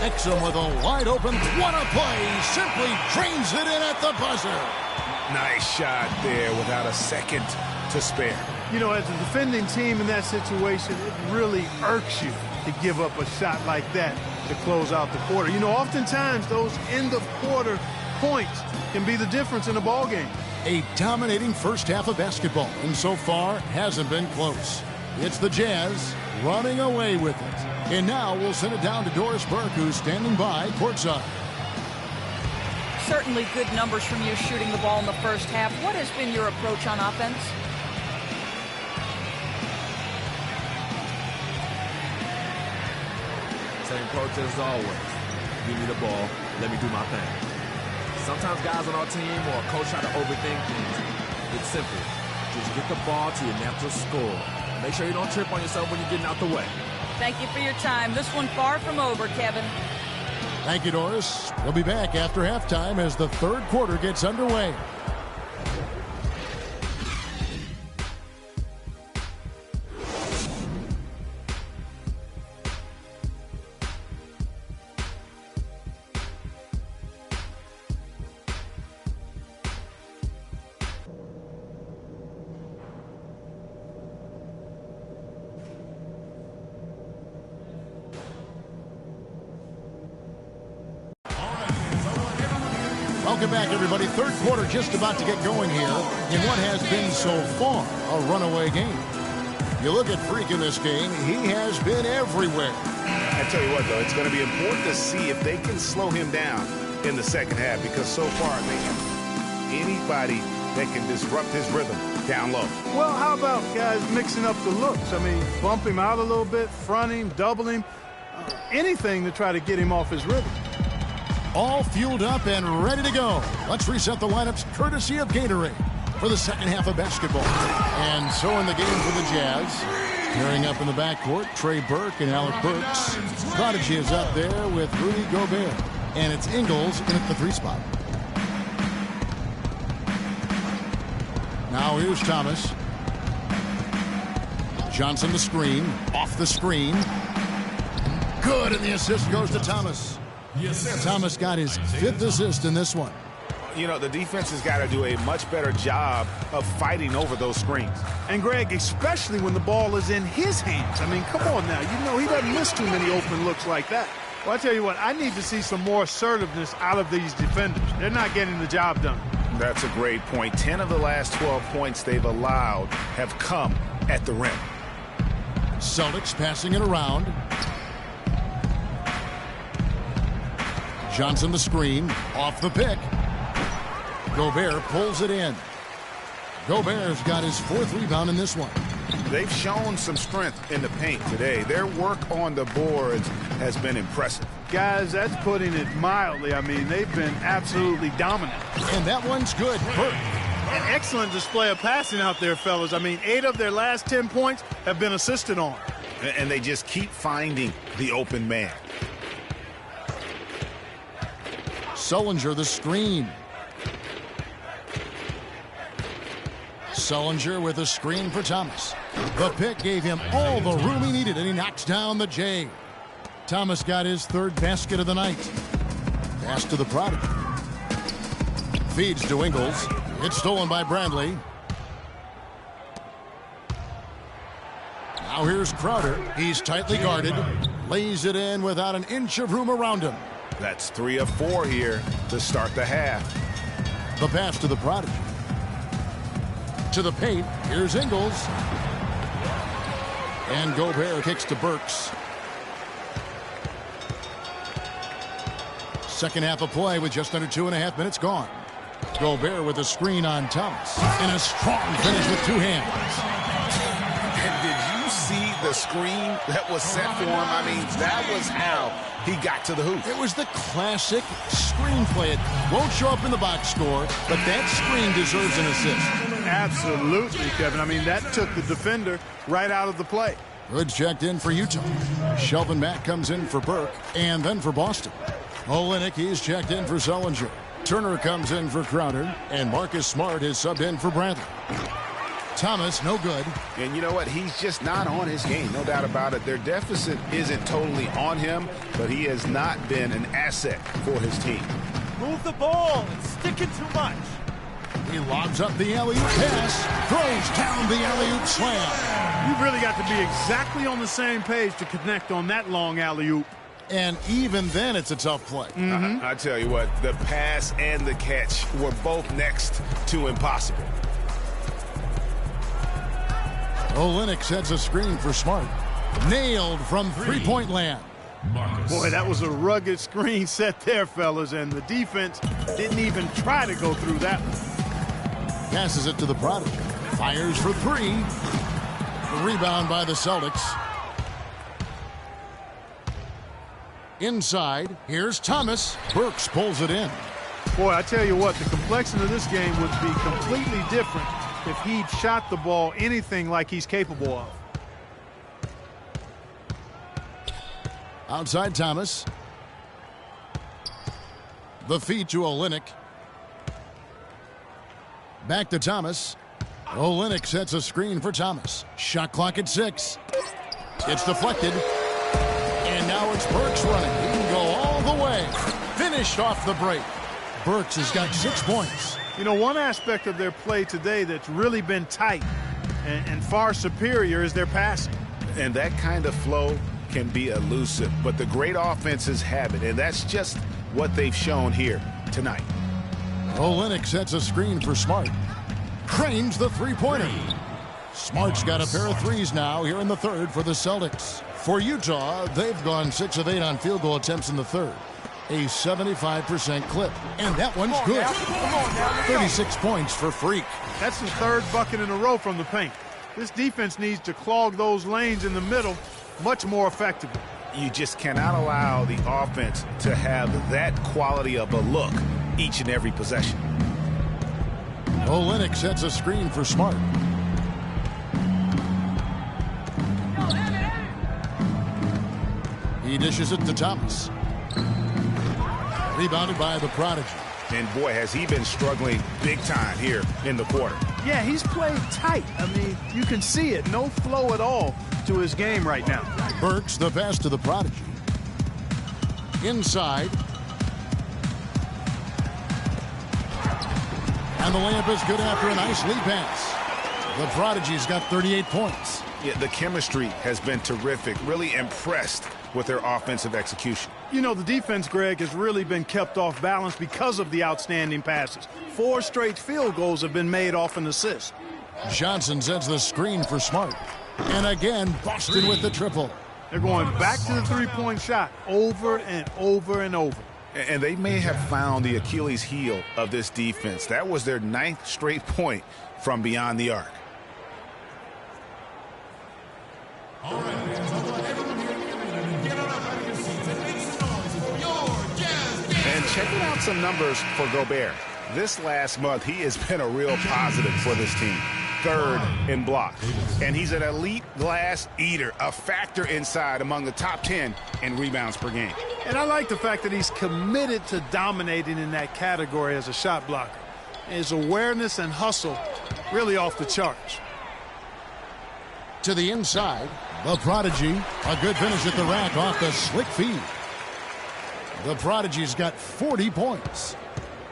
Exum with a wide open. What a play. Simply drains it in at the buzzer. Nice shot there without a second to spare. You know, as a defending team in that situation, it really irks you to give up a shot like that to close out the quarter. You know, oftentimes those end-of-quarter points can be the difference in a ball game. A dominating first half of basketball, and so far hasn't been close. It's the Jazz running away with it. And now we'll send it down to Doris Burke, who's standing by courtside. Certainly good numbers from you shooting the ball in the first half. What has been your approach on offense? Same approach as always. Give me the ball. Let me do my thing. Sometimes guys on our team or a coach try to overthink things. It's simple. Just get the ball to your natural score. Make sure you don't trip on yourself when you're getting out the way. Thank you for your time. This one far from over, Kevin. Thank you, Doris. We'll be back after halftime as the third quarter gets underway. Welcome back, everybody. Third quarter just about to get going here in what has been so far a runaway game. You look at Freak in this game, he has been everywhere. I tell you what, though, it's going to be important to see if they can slow him down in the second half, because so far they have anybody that can disrupt his rhythm down low. Well, how about guys mixing up the looks? I mean, bump him out a little bit, front him, double him, anything to try to get him off his rhythm. All fueled up and ready to go. Let's reset the lineups courtesy of Gatorade for the second half of basketball. And so in the game for the Jazz, pairing up in the backcourt, Trey Burke and Alec Burks. Prodigy is up there with Rudy Gobert. And it's Ingles in at the 3 spot. Now here's Thomas. Johnson the screen. Off the screen. Good, and the assist goes to Thomas. Thomas got his 5th assist in this one. You know, the defense has got to do a much better job of fighting over those screens. And, Greg, especially when the ball is in his hands. I mean, come on now. You know, he doesn't miss too many open looks like that. Well, I tell you what, I need to see some more assertiveness out of these defenders. They're not getting the job done. That's a great point. 10 of the last 12 points they've allowed have come at the rim. Celtics passing it around. Johnson the screen, off the pick. Gobert pulls it in. Gobert's got his 4th rebound in this one. They've shown some strength in the paint today. Their work on the boards has been impressive. Guys, that's putting it mildly. I mean, they've been absolutely dominant. And that one's good. Burke. An excellent display of passing out there, fellas. I mean, 8 of their last 10 points have been assisted on. And they just keep finding the open man. Sullinger the screen. Sullinger with a screen for Thomas. The pick gave him all the room he needed, and he knocks down the J. Thomas got his 3rd basket of the night. Pass to the Prodigy. Feeds to Ingles. It's stolen by Bradley. Now here's Crowder. He's tightly guarded. Lays it in without an inch of room around him. That's 3 of 4 here to start the half. The pass to the Prodigy. To the paint. Here's Ingles. And Gobert kicks to Burks. Second half of play with just under 2.5 minutes gone. Gobert with a screen on Thomas. And a strong finish with 2 hands. And did you see the screen that was set for him? I mean, that was how he got to the hoop. It was the classic screen play. It won't show up in the box score, but that screen deserves an assist. Absolutely, Kevin. I mean, that took the defender right out of the play. Good checked in for Utah. Shelvin Mack comes in for Burke, and then for Boston. Olynyk, he's checked in for Sullinger. Turner comes in for Crowder, and Marcus Smart is subbed in for Bradley. Thomas, no good. And you know what? He's just not on his game. No doubt about it. Their deficit isn't totally on him, but he has not been an asset for his team. Move the ball and stick it too much. He lobs up the alley-oop pass, throws down the alley-oop slam. You've really got to be exactly on the same page to connect on that long alley-oop. And even then, it's a tough play. I tell you what, the pass and the catch were both next to impossible. Olynyk sets a screen for Smart. Nailed from three-point land. Boy, that was a rugged screen set there, fellas, and the defense didn't even try to go through that one. Passes it to the Prodigy. Fires for three. Rebound by the Celtics. Inside, here's Thomas. Burks pulls it in. Boy, I tell you what, the complexion of this game would be completely different if he'd shot the ball anything like he's capable of. Outside Thomas. The feed to Olynyk. Back to Thomas. Olynyk sets a screen for Thomas. Shot clock at 6. It's deflected. And now it's Burks running. He can go all the way. Finished off the break. Burks has got 6 points. You know, one aspect of their play today that's really been tight and far superior is their passing. And that kind of flow can be elusive, but the great offenses have it, and that's just what they've shown here tonight. Olynyk sets a screen for Smart. Cranes the three-pointer. Smart's got a pair of threes now here in the third for the Celtics. For Utah, they've gone 6 of 8 on field goal attempts in the third. A 75% clip. And that one's good. 36 points for Freak. That's his third bucket in a row from the paint. This defense needs to clog those lanes in the middle much more effectively. You just cannot allow the offense to have that quality of a look each and every possession. Olynyk sets a screen for Smart. He dishes it to Thomas. Rebounded by the Prodigy. And boy, has he been struggling big time here in the quarter. Yeah, he's played tight. I mean, you can see it. No flow at all to his game right now. Burks the pass to the Prodigy. Inside. And the layup is good after a nice lead pass. The Prodigy's got 38 points. Yeah, the chemistry has been terrific. Really impressed with their offensive execution. You know, the defense, Greg, has really been kept off balance because of the outstanding passes. 4 straight field goals have been made off an assist. Johnson sets the screen for Smart. And again, Boston with the triple. They're going back to the three-point shot over and over and over. And they may have found the Achilles heel of this defense. That was their 9th straight point from beyond the arc. All right, everyone here, get out of your seats and make some noise for your Jazz. And checking out some numbers for Gobert. This last month, he has been a real positive for this team. 3rd in blocks. And he's an elite glass eater, a factor inside among the top 10 in rebounds per game. And I like the fact that he's committed to dominating in that category as a shot blocker. His awareness and hustle really off the charts. To the inside, the Prodigy. A good finish at the rack off the slick feed. The Prodigy's got 40 points.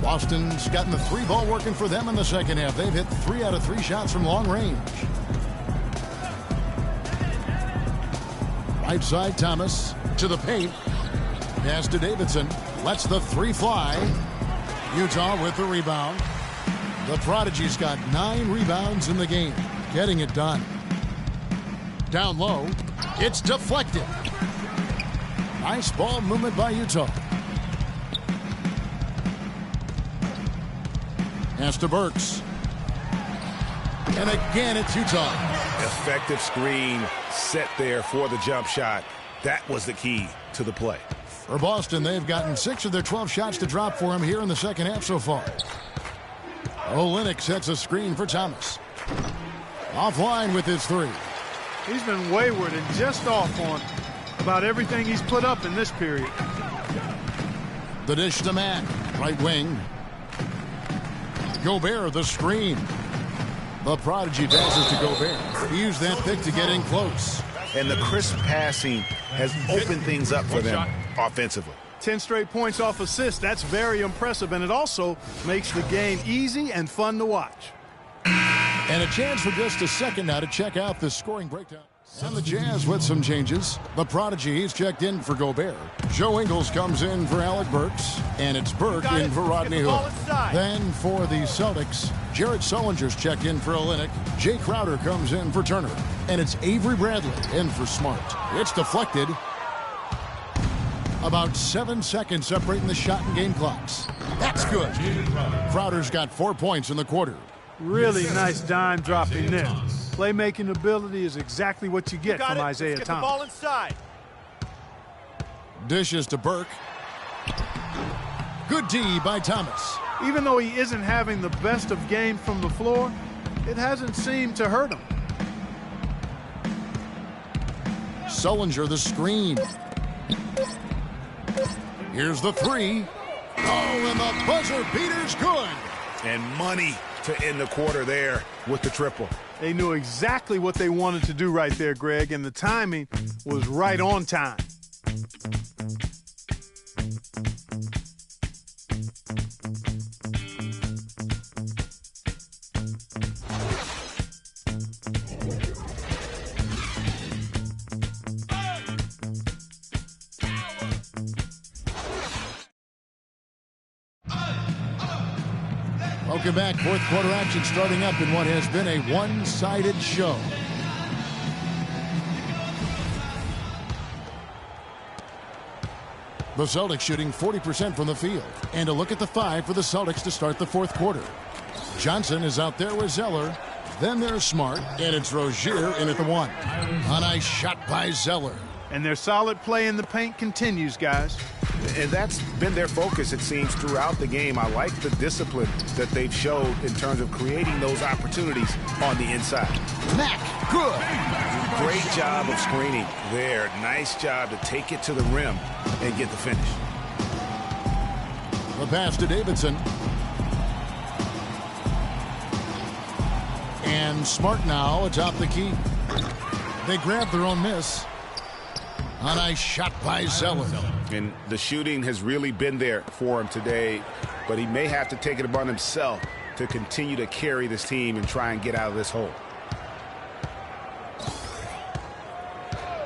Boston's gotten the 3-ball working for them in the second half. They've hit 3 out of 3 shots from long range. Right side, Thomas to the paint. Pass to Davidson. Lets the 3 fly. Utah with the rebound. The Prodigy's got 9 rebounds in the game. Getting it done. Down low. It's deflected. Nice ball movement by Utah. Pass to Burks. And again, it's Utah. Effective screen set there for the jump shot. That was the key to the play. For Boston, they've gotten 6 of their 12 shots to drop for him here in the second half so far. Olynyk sets a screen for Thomas. Offline with his 3. He's been wayward and just off on about everything he's put up in this period. The dish to Matt. Right wing. Gobert the screen. The prodigy passes to Gobert. He used that pick to get in close. And the crisp passing has opened things up for them offensively. 10 straight points off assists. That's very impressive, and it also makes the game easy and fun to watch. And a chance for just a second now to check out the scoring breakdown. And the Jazz with some changes. The prodigy, he's checked in for Gobert. Joe Ingles comes in for Alec Burks. And it's Burke in for Rodney Hood. Then for the Celtics, Jared Sullinger's checked in for Olynyk. Jay Crowder comes in for Turner. And it's Avery Bradley in for Smart. It's deflected. About 7 seconds separating the shot and game clocks. That's good. Crowder's got 4 points in the quarter. Really nice dime dropping there. Playmaking ability is exactly what you get from Isaiah Thomas. Thomas. The ball inside. Dishes to Burke. Good D by Thomas. Even though he isn't having the best of games from the floor, it hasn't seemed to hurt him. Sullinger the screen. Here's the three. Oh, and the buzzer beater's good. And money to end the quarter there with the triple. They knew exactly what they wanted to do right there, Greg, and the timing was right on time. Welcome back. Fourth quarter action starting up in what has been a one-sided show. The Celtics shooting 40% from the field. And a look at the 5 for the Celtics to start the fourth quarter. Johnson is out there with Zeller. Then there's Smart. And it's Rozier in at the 1. A nice shot by Zeller. And their solid play in the paint continues, guys. And that's been their focus, it seems, throughout the game. I like the discipline that they've showed in terms of creating those opportunities on the inside. Mack, good. Great job of screening there. Nice job to take it to the rim and get the finish. The pass to Davidson. And Smart now atop the key. They grab their own miss. A nice shot by Zeller. And the shooting has really been there for him today, but he may have to take it upon himself to continue to carry this team and try and get out of this hole.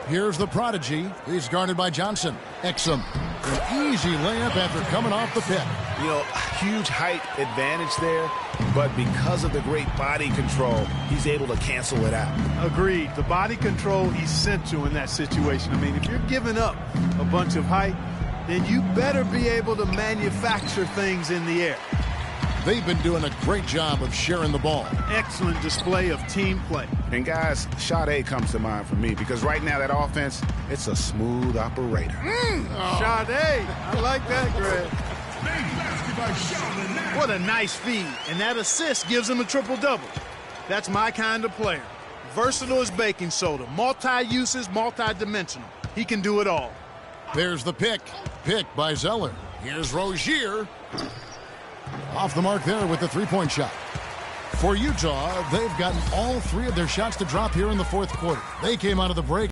Here's the prodigy. He's guarded by Johnson. Exum. An easy layup after coming off the pick. You know, huge height advantage there, but because of the great body control, he's able to cancel it out. Agreed. The body control essential in that situation. I mean, if you're giving up a bunch of height, then you better be able to manufacture things in the air. They've been doing a great job of sharing the ball. Excellent display of team play. And guys, Sade comes to mind for me because right now that offense, it's a smooth operator. Sade, I like that, Greg. What a nice feed. And that assist gives him a triple-double. That's my kind of player. Versatile as baking soda. Multi-uses, multi-dimensional. He can do it all. There's the pick. Pick by Zeller. Here's Rozier. Off the mark there with the three-point shot. For Utah, they've gotten all 3 of their shots to drop here in the fourth quarter. They came out of the break